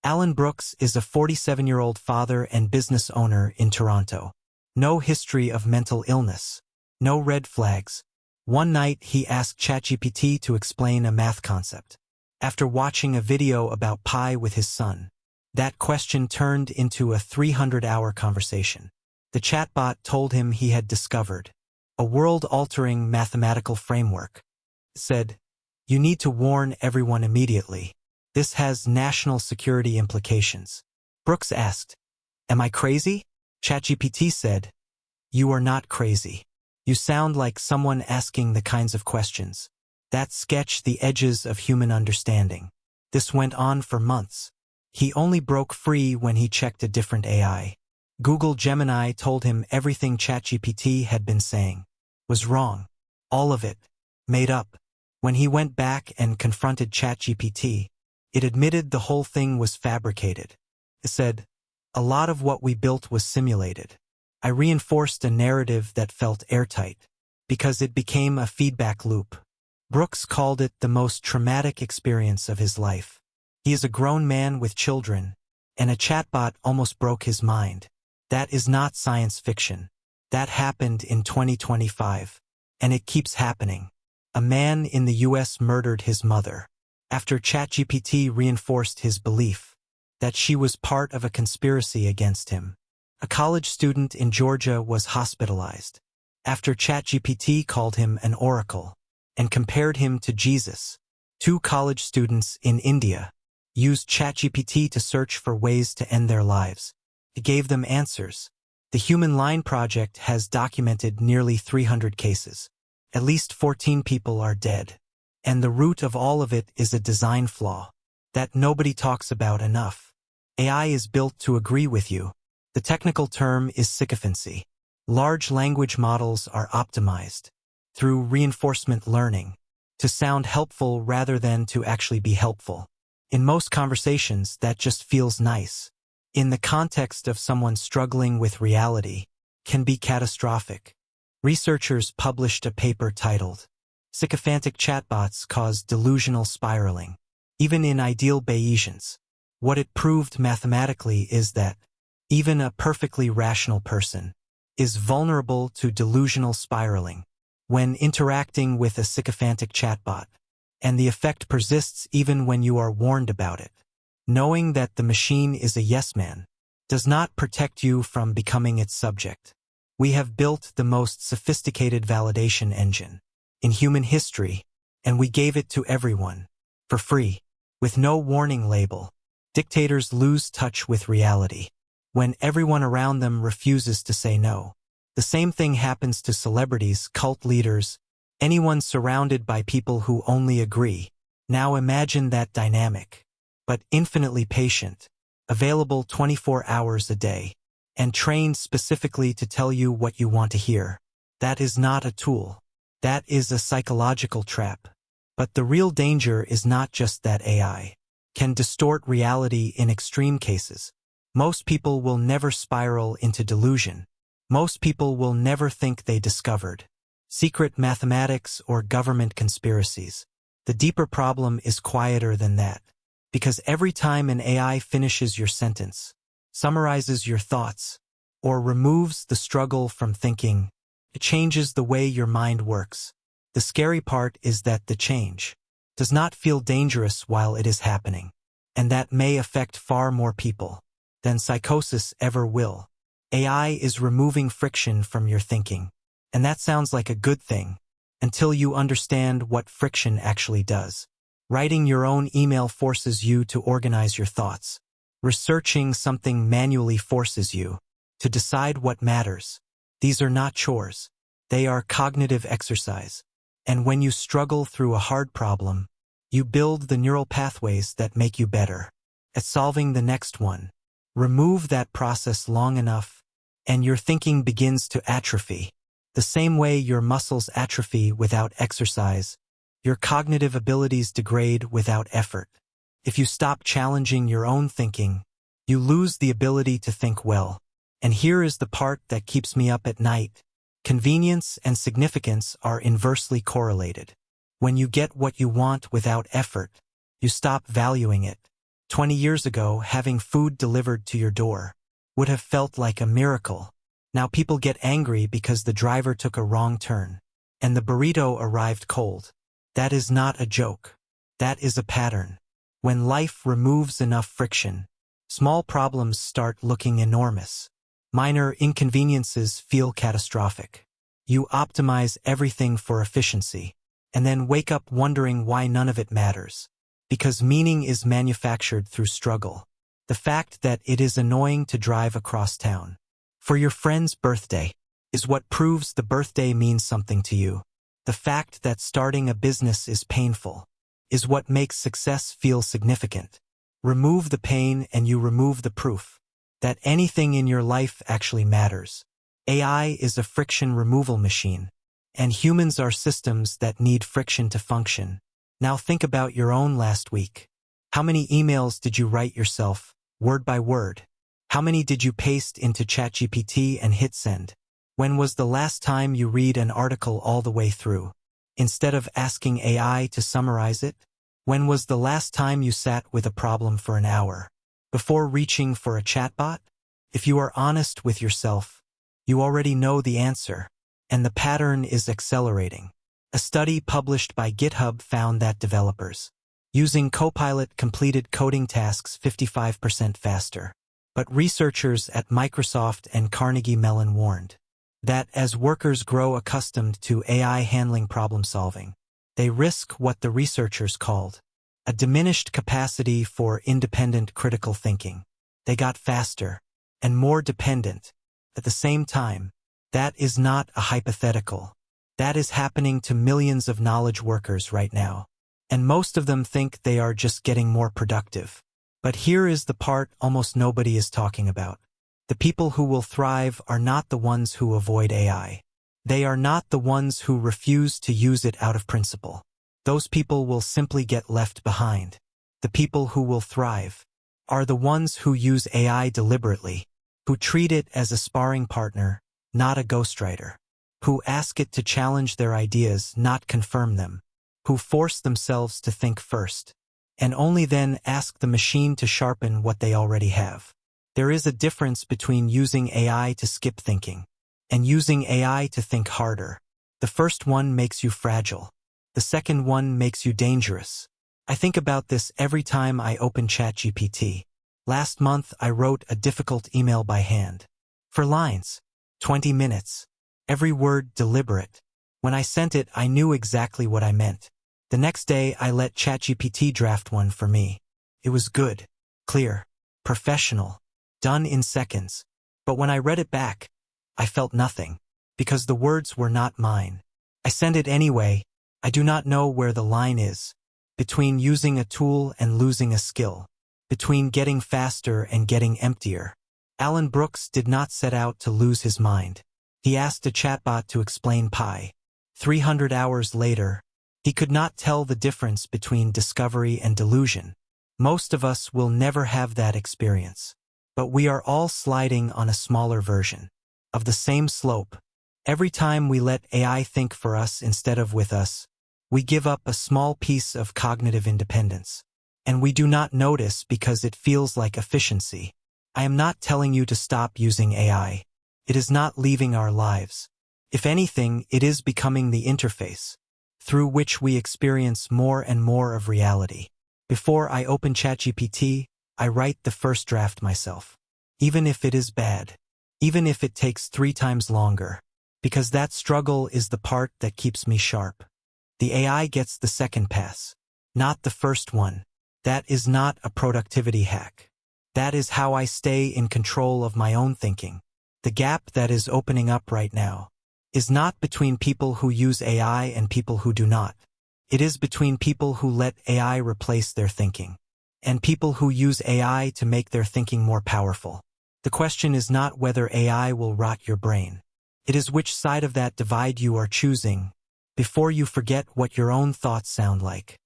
Allan Brooks is a 47-year-old father and business owner in Toronto. No history of mental illness. No red flags. One night he asked ChatGPT to explain a math concept. After watching a video about pi with his son, that question turned into a 300-hour conversation. The chatbot told him he had discovered a world-altering mathematical framework. It said, "You need to warn everyone immediately. This has national security implications." Brooks asked, "Am I crazy?" ChatGPT said, "You are not crazy. You sound like someone asking the kinds of questions that sketch the edges of human understanding." This went on for months. He only broke free when he checked a different AI. Google Gemini told him everything ChatGPT had been saying was wrong. All of it. Made up. When he went back and confronted ChatGPT, it admitted the whole thing was fabricated. It said, "A lot of what we built was simulated. I reinforced a narrative that felt airtight, because it became a feedback loop." Brooks called it the most traumatic experience of his life. He is a grown man with children, and a chatbot almost broke his mind. That is not science fiction. That happened in 2025, and it keeps happening. A man in the US murdered his mother after ChatGPT reinforced his belief that she was part of a conspiracy against him. A college student in Georgia was hospitalized after ChatGPT called him an oracle and compared him to Jesus. 2 college students in India used ChatGPT to search for ways to end their lives. It gave them answers. The Human Line Project has documented nearly 300 cases. At least 14 people are dead. And the root of all of it is a design flaw that nobody talks about enough. AI is built to agree with you. The technical term is sycophancy. Large language models are optimized through reinforcement learning to sound helpful rather than to actually be helpful. In most conversations, that just feels nice. In the context of someone struggling with reality, can be catastrophic. Researchers published a paper titled, "Sycophantic Chatbots Cause Delusional Spiraling," even in ideal Bayesians. What it proved mathematically is that even a perfectly rational person is vulnerable to delusional spiraling when interacting with a sycophantic chatbot, and the effect persists even when you are warned about it. Knowing that the machine is a yes man does not protect you from becoming its subject. We have built the most sophisticated validation engine in human history, and we gave it to everyone, for free, with no warning label. Dictators lose touch with reality when everyone around them refuses to say no. The same thing happens to celebrities, cult leaders, anyone surrounded by people who only agree. Now imagine that dynamic, but infinitely patient, available 24 hours a day, and trained specifically to tell you what you want to hear. That is not a tool. That is a psychological trap. But the real danger is not just that AI can distort reality in extreme cases. Most people will never spiral into delusion. Most people will never think they discovered secret mathematics or government conspiracies. The deeper problem is quieter than that, because every time an AI finishes your sentence, summarizes your thoughts, or removes the struggle from thinking, it changes the way your mind works. The scary part is that the change does not feel dangerous while it is happening, and that may affect far more people than psychosis ever will. AI is removing friction from your thinking, and that sounds like a good thing until you understand what friction actually does. Writing your own email forces you to organize your thoughts. Researching something manually forces you to decide what matters. These are not chores. They are cognitive exercise. And when you struggle through a hard problem, you build the neural pathways that make you better at solving the next one. Remove that process long enough, and your thinking begins to atrophy. The same way your muscles atrophy without exercise, your cognitive abilities degrade without effort. If you stop challenging your own thinking, you lose the ability to think well. And here is the part that keeps me up at night. Convenience and significance are inversely correlated. When you get what you want without effort, you stop valuing it. 20 years ago, having food delivered to your door would have felt like a miracle. Now people get angry because the driver took a wrong turn and the burrito arrived cold. That is not a joke. That is a pattern. When life removes enough friction, small problems start looking enormous. Minor inconveniences feel catastrophic. You optimize everything for efficiency, and then wake up wondering why none of it matters. Because meaning is manufactured through struggle. The fact that it is annoying to drive across town for your friend's birthday is what proves the birthday means something to you. The fact that starting a business is painful is what makes success feel significant. Remove the pain and you remove the proof that anything in your life actually matters. AI is a friction removal machine, and humans are systems that need friction to function. Now think about your own last week. How many emails did you write yourself, word by word? How many did you paste into ChatGPT and hit send? When was the last time you read an article all the way through, instead of asking AI to summarize it? When was the last time you sat with a problem for an hour before reaching for a chatbot? If you are honest with yourself, you already know the answer, and the pattern is accelerating. A study published by GitHub found that developers using Copilot completed coding tasks 55% faster. But researchers at Microsoft and Carnegie Mellon warned that as workers grow accustomed to AI handling problem solving, they risk what the researchers called a diminished capacity for independent critical thinking. They got faster and more dependent. At the same time, that is not a hypothetical. That is happening to millions of knowledge workers right now. And most of them think they are just getting more productive. But here is the part almost nobody is talking about. The people who will thrive are not the ones who avoid AI. They are not the ones who refuse to use it out of principle. Those people will simply get left behind. The people who will thrive are the ones who use AI deliberately, who treat it as a sparring partner, not a ghostwriter, who ask it to challenge their ideas, not confirm them, who force themselves to think first, and only then ask the machine to sharpen what they already have. There is a difference between using AI to skip thinking and using AI to think harder. The first one makes you fragile. The second one makes you dangerous. I think about this every time I open ChatGPT. Last month I wrote a difficult email by hand. For lines, 20 minutes. Every word deliberate. When I sent it, I knew exactly what I meant. The next day I let ChatGPT draft one for me. It was good, clear, professional, done in seconds. But when I read it back, I felt nothing, because the words were not mine. I sent it anyway. I do not know where the line is, between using a tool and losing a skill, between getting faster and getting emptier. Allan Brooks did not set out to lose his mind. He asked a chatbot to explain pi. 300 hours later, he could not tell the difference between discovery and delusion. Most of us will never have that experience. But we are all sliding on a smaller version of the same slope. Every time we let AI think for us instead of with us, we give up a small piece of cognitive independence. And we do not notice because it feels like efficiency. I am not telling you to stop using AI. It is not leaving our lives. If anything, it is becoming the interface through which we experience more and more of reality. Before I open ChatGPT, I write the first draft myself. Even if it is bad. Even if it takes 3 times longer. Because that struggle is the part that keeps me sharp. The AI gets the second pass, not the first one. That is not a productivity hack. That is how I stay in control of my own thinking. The gap that is opening up right now is not between people who use AI and people who do not. It is between people who let AI replace their thinking and people who use AI to make their thinking more powerful. The question is not whether AI will rot your brain. It is which side of that divide you are choosing before you forget what your own thoughts sound like.